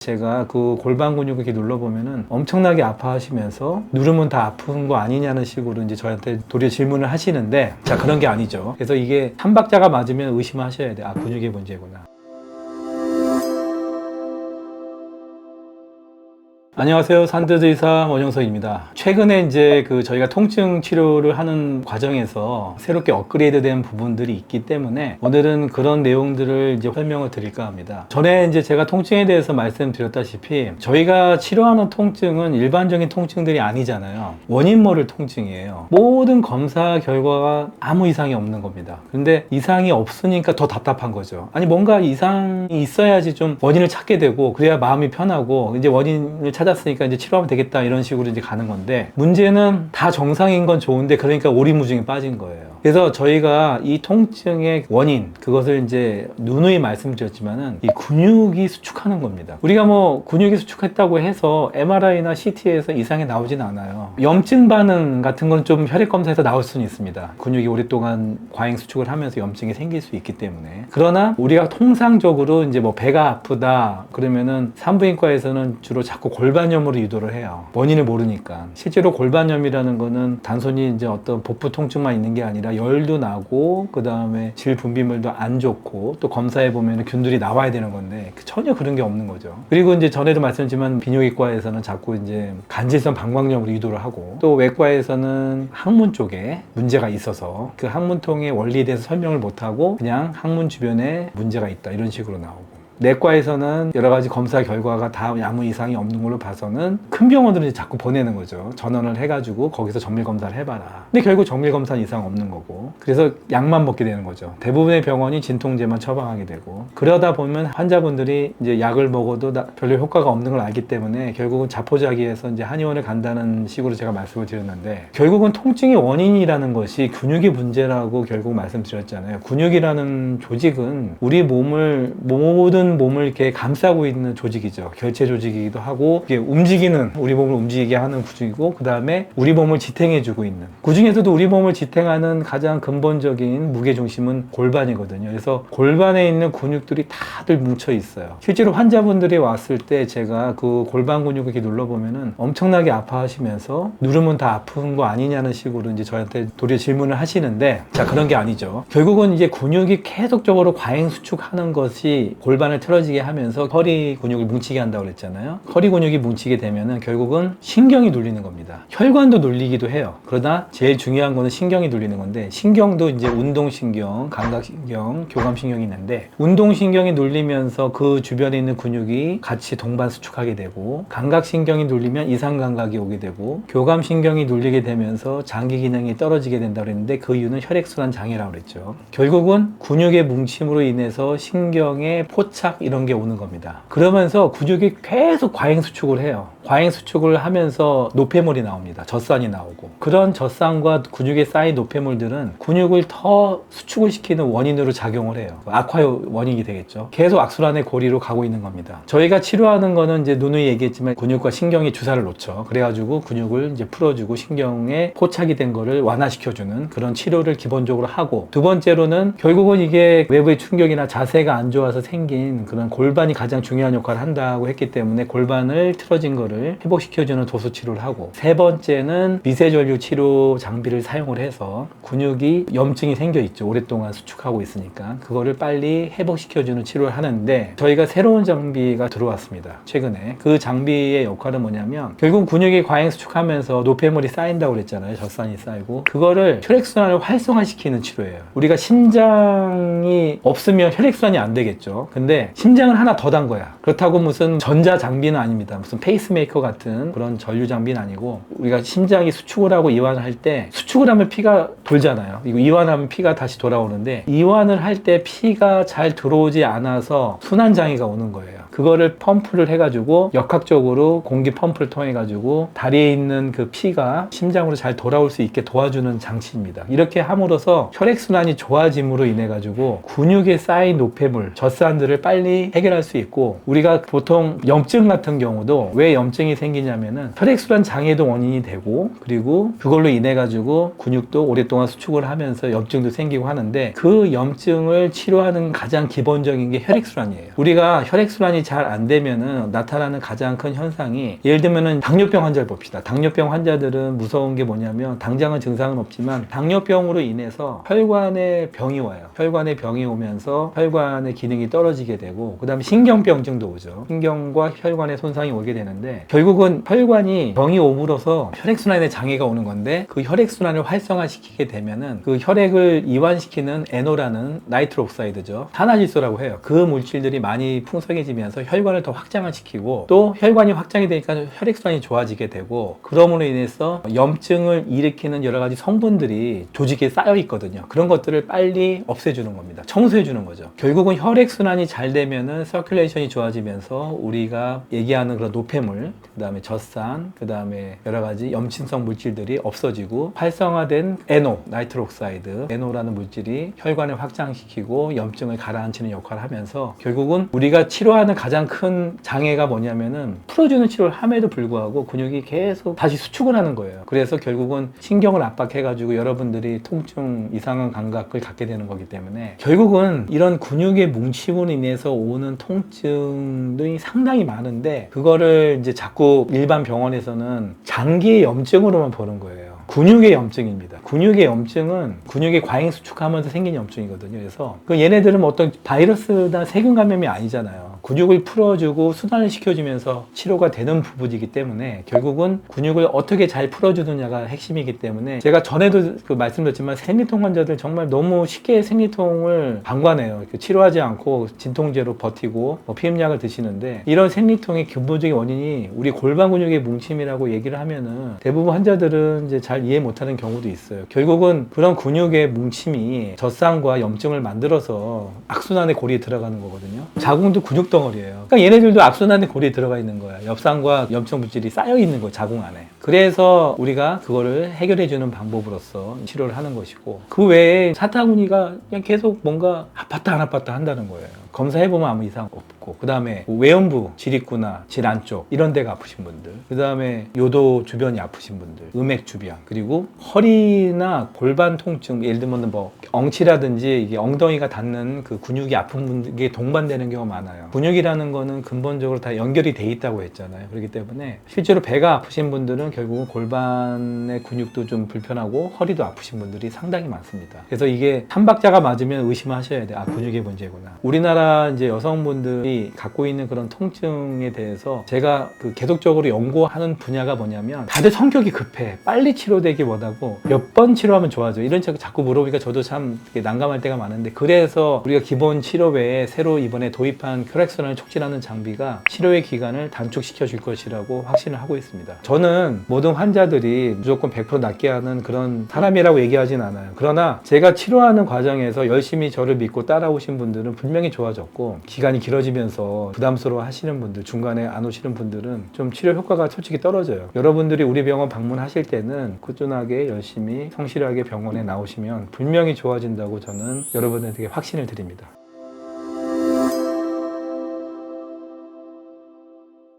제가 그 골반 근육 이렇게 눌러보면은 엄청나게 아파하시면서 누르면 다 아픈 거 아니냐는 식으로 이제 저한테 도리어 질문을 하시는데, 자, 그런 게 아니죠. 그래서 이게 한 박자가 맞으면 의심하셔야 돼요. 아, 근육의 문제구나. 안녕하세요. 산드드 의사 원영석입니다. 최근에 이제 저희가 통증 치료를 하는 과정에서 새롭게 업그레이드된 부분들이 있기 때문에 오늘은 그런 내용들을 이제 설명을 드릴까 합니다. 전에 이제 제가 통증에 대해서 말씀드렸다시피 저희가 치료하는 통증은 일반적인 통증들이 아니잖아요. 원인 모를 통증이에요. 모든 검사 결과가 아무 이상이 없는 겁니다. 근데 이상이 없으니까 더 답답한 거죠. 아니, 뭔가 이상이 있어야지 좀 원인을 찾게 되고 그래야 마음이 편하고 이제 원인을 찾았으니까 이제 치료하면 되겠다, 이런 식으로 이제 가는 건데, 문제는 다 정상인 건 좋은데 그러니까 오리무중에 빠진 거예요. 그래서 저희가 이 통증의 원인, 그것을 이제 누누이 말씀드렸지만은 이 근육이 수축하는 겁니다. 우리가 뭐 근육이 수축했다고 해서 MRI나 CT에서 이상이 나오진 않아요. 염증 반응 같은 건 좀 혈액 검사에서 나올 수는 있습니다. 근육이 오랫동안 과잉 수축을 하면서 염증이 생길 수 있기 때문에. 그러나 우리가 통상적으로 이제 뭐 배가 아프다 그러면은 산부인과에서는 주로 자꾸 골반염으로 유도를 해요. 원인을 모르니까. 실제로 골반염이라는 거는 단순히 이제 어떤 복부 통증만 있는 게 아니라 열도 나고, 그 다음에 질 분비물도 안 좋고, 또 검사해 보면 균들이 나와야 되는 건데 전혀 그런 게 없는 거죠. 그리고 이제 전에도 말씀드렸지만 비뇨기과에서는 자꾸 이제 간질성 방광염으로 유도를 하고, 또 외과에서는 항문 쪽에 문제가 있어서 그 항문통의 원리에 대해서 설명을 못 하고 그냥 항문 주변에 문제가 있다, 이런 식으로 나오고, 내과에서는 여러 가지 검사 결과가 다 아무 이상이 없는 걸로 봐서는 큰 병원으로 이제 자꾸 보내는 거죠. 전원을 해가지고 거기서 정밀 검사를 해봐라. 근데 결국 정밀 검사는 이상 없는 거고, 그래서 약만 먹게 되는 거죠. 대부분의 병원이 진통제만 처방하게 되고, 그러다 보면 환자분들이 이제 약을 먹어도 별로 효과가 없는 걸 알기 때문에 결국은 자포자기해서 이제 한의원을 간다는 식으로 제가 말씀을 드렸는데, 결국은 통증의 원인이라는 것이 근육의 문제라고 결국 말씀드렸잖아요. 근육이라는 조직은 우리 모든 몸을 이렇게 감싸고 있는 조직이죠. 결체 조직이기도 하고, 이게 움직이는, 우리 몸을 움직이게 하는 구조이고, 그 다음에 우리 몸을 지탱해주고 있는, 그 중에서도 우리 몸을 지탱하는 가장 근본적인 무게중심은 골반이거든요. 그래서 골반에 있는 근육들이 다들 뭉쳐 있어요. 실제로 환자분들이 왔을 때 제가 그 골반 근육을 이렇게 눌러보면은 엄청나게 아파하시면서 누르면 다 아픈 거 아니냐는 식으로 이제 저한테 도리어 질문을 하시는데, 자, 그런 게 아니죠. 결국은 이제 근육이 계속적으로 과잉 수축하는 것이 골반을 틀어지게 하면서 허리 근육을 뭉치게 한다고 그랬잖아요. 허리 근육이 뭉치게 되면은 결국은 신경이 눌리는 겁니다. 혈관도 눌리기도 해요. 그러나 제일 중요한 거는 신경이 눌리는 건데, 신경도 이제 운동신경, 감각신경, 교감신경이 있는데, 운동신경이 눌리면서 그 주변에 있는 근육이 같이 동반 수축하게 되고, 감각신경이 눌리면 이상감각이 오게 되고, 교감신경이 눌리게 되면서 장기 기능이 떨어지게 된다고 그랬는데, 그 이유는 혈액순환 장애라고 그랬죠. 결국은 근육의 뭉침으로 인해서 신경의 포착 이런 게 오는 겁니다. 그러면서 근육이 계속 과잉 수축을 해요. 과잉 수축을 하면서 노폐물이 나옵니다. 젖산이 나오고, 그런 젖산과 근육에 쌓인 노폐물들은 근육을 더 수축을 시키는 원인으로 작용을 해요. 악화의 원인이 되겠죠. 계속 악순환의 고리로 가고 있는 겁니다. 저희가 치료하는 거는 이제 누누이 얘기했지만 근육과 신경이 주사를 놓죠. 그래가지고 근육을 이제 풀어주고 신경에 포착이 된 거를 완화시켜주는 그런 치료를 기본적으로 하고, 두 번째로는 결국은 이게 외부의 충격이나 자세가 안 좋아서 생긴 그런 골반이 가장 중요한 역할을 한다고 했기 때문에 골반을 틀어진 거를 회복시켜주는 도수 치료를 하고, 세 번째는 미세전류 치료 장비를 사용을 해서 근육이 염증이 생겨 있죠. 오랫동안 수축하고 있으니까 그거를 빨리 회복시켜주는 치료를 하는데, 저희가 새로운 장비가 들어왔습니다. 최근에. 그 장비의 역할은 뭐냐면, 결국 근육이 과잉 수축하면서 노폐물이 쌓인다고 그랬잖아요. 젖산이 쌓이고, 그거를 혈액순환을 활성화시키는 치료예요. 우리가 심장이 없으면 혈액순환이 안 되겠죠. 근데 심장을 하나 더 단 거야. 그렇다고 무슨 전자 장비는 아닙니다. 무슨 페이스메이커 같은 그런 전류 장비는 아니고, 우리가 심장이 수축을 하고 이완을 할 때, 수축을 하면 피가 돌잖아요. 이거 이완하면 피가 다시 돌아오는데, 이완을 할 때 피가 잘 들어오지 않아서 순환 장애가 오는 거예요. 그거를 펌프를 해가지고 역학적으로 공기 펌프를 통해 가지고 다리에 있는 그 피가 심장으로 잘 돌아올 수 있게 도와주는 장치입니다. 이렇게 함으로써 혈액순환이 좋아짐으로 인해 가지고 근육에 쌓인 노폐물, 젖산들을 빨리 해결할 수 있고, 우리가 보통 염증 같은 경우도 왜 염증이 생기냐면은 혈액순환 장애도 원인이 되고, 그리고 그걸로 인해 가지고 근육도 오랫동안 수축을 하면서 염증도 생기고 하는데, 그 염증을 치료하는 가장 기본적인 게 혈액순환이에요. 우리가 혈액순환이 혈액순환이 잘 안 되면은 나타나는 가장 큰 현상이, 예를 들면은 당뇨병 환자를 봅시다. 당뇨병 환자들은 무서운 게 뭐냐면 당장은 증상은 없지만 당뇨병으로 인해서 혈관에 병이 와요. 혈관에 병이 오면서 혈관의 기능이 떨어지게 되고, 그 다음에 신경병증도 오죠. 신경과 혈관에 손상이 오게 되는데, 결국은 혈관이 병이 오므로서 혈액순환에 장애가 오는 건데, 그 혈액순환을 활성화시키게 되면은 그 혈액을 이완시키는 NO라는 나이트로 옥사이드죠. 산화질소라고 해요. 그 물질들이 많이 풍성해지면서 혈관을 더 확장을 시키고, 또 혈관이 확장이 되니까 혈액순환이 좋아지게 되고, 그럼으로 인해서 염증을 일으키는 여러 가지 성분들이 조직에 쌓여 있거든요. 그런 것들을 빨리 없애주는 겁니다. 청소해주는 거죠. 결국은 혈액순환이 잘 되면은 서큘레이션이 좋아지면서 우리가 얘기하는 그런 노폐물, 그 다음에 젖산, 그 다음에 여러 가지 염증성 물질들이 없어지고, 활성화된 NO, 나이트로 옥사이드, NO라는 물질이 혈관을 확장시키고 염증을 가라앉히는 역할을 하면서, 결국은 우리가 치료하는 가장 큰 장애가 뭐냐면은 풀어주는 치료를 함에도 불구하고 근육이 계속 다시 수축을 하는 거예요. 그래서 결국은 신경을 압박해가지고 여러분들이 통증, 이상한 감각을 갖게 되는 거기 때문에, 결국은 이런 근육의 뭉침으로 인해서 오는 통증들이 상당히 많은데, 그거를 이제 자꾸 일반 병원에서는 장기의 염증으로만 보는 거예요. 근육의 염증입니다. 근육의 염증은 근육이 과잉 수축하면서 생긴 염증이거든요. 그래서 얘네들은 뭐 어떤 바이러스나 세균 감염이 아니잖아요. 근육을 풀어주고 순환을 시켜주면서 치료가 되는 부분이기 때문에, 결국은 근육을 어떻게 잘 풀어주느냐가 핵심이기 때문에, 제가 전에도 말씀드렸지만 생리통 환자들 정말 너무 쉽게 생리통을 방관해요. 치료하지 않고 진통제로 버티고 뭐 피임약을 드시는데, 이런 생리통의 근본적인 원인이 우리 골반 근육의 뭉침이라고 얘기를 하면은 대부분 환자들은 이제 잘 이해 못하는 경우도 있어요. 결국은 그런 근육의 뭉침이 젖산과 염증을 만들어서 악순환의 고리에 들어가는 거거든요. 자궁도 근육 덩어리예요. 그러니까 얘네들도 악순환의 고리에 들어가 있는 거야. 엽산과 염증 물질이 쌓여 있는 거야, 자궁 안에. 그래서 우리가 그거를 해결해주는 방법으로서 치료를 하는 것이고, 그 외에 사타구니가 그냥 계속 뭔가 아팠다 안 아팠다 한다는 거예요. 검사해보면 아무 이상 없고, 그 다음에 외연부, 질입구나, 질 안쪽 이런 데가 아프신 분들, 그 다음에 요도 주변이 아프신 분들, 음액 주변, 그리고 허리나 골반 통증, 예를 들면 뭐 엉치라든지 이게 엉덩이가 닿는 그 근육이 아픈 분들이 동반되는 경우가 많아요. 근육이라는 거는 근본적으로 다 연결이 돼 있다고 했잖아요. 그렇기 때문에 실제로 배가 아프신 분들은 결국은 골반의 근육도 좀 불편하고 허리도 아프신 분들이 상당히 많습니다. 그래서 이게 한 박자가 맞으면 의심하셔야 돼요. 아, 근육의 문제구나. 우리나라 이제 여성분들이 갖고 있는 그런 통증에 대해서 제가 계속적으로 연구하는 분야가 뭐냐면, 다들 성격이 급해. 빨리 치료되기 원하고 몇 번 치료하면 좋아져. 이런 책 자꾸 물어보니까 저도 참 난감할 때가 많은데, 그래서 우리가 기본 치료 외에 새로 이번에 도입한 혈액순환을 촉진하는 장비가 치료의 기간을 단축시켜 줄 것이라고 확신을 하고 있습니다. 저는 모든 환자들이 무조건 100% 낫게 하는 그런 사람이라고 얘기하진 않아요. 그러나 제가 치료하는 과정에서 열심히 저를 믿고 따라오신 분들은 분명히 좋아졌고, 기간이 길어지면서 부담스러워 하시는 분들, 중간에 안 오시는 분들은 좀 치료 효과가 솔직히 떨어져요. 여러분들이 우리 병원 방문하실 때는 꾸준하게 열심히 성실하게 병원에 나오시면 분명히 좋아진다고 저는 여러분들에게 확신을 드립니다.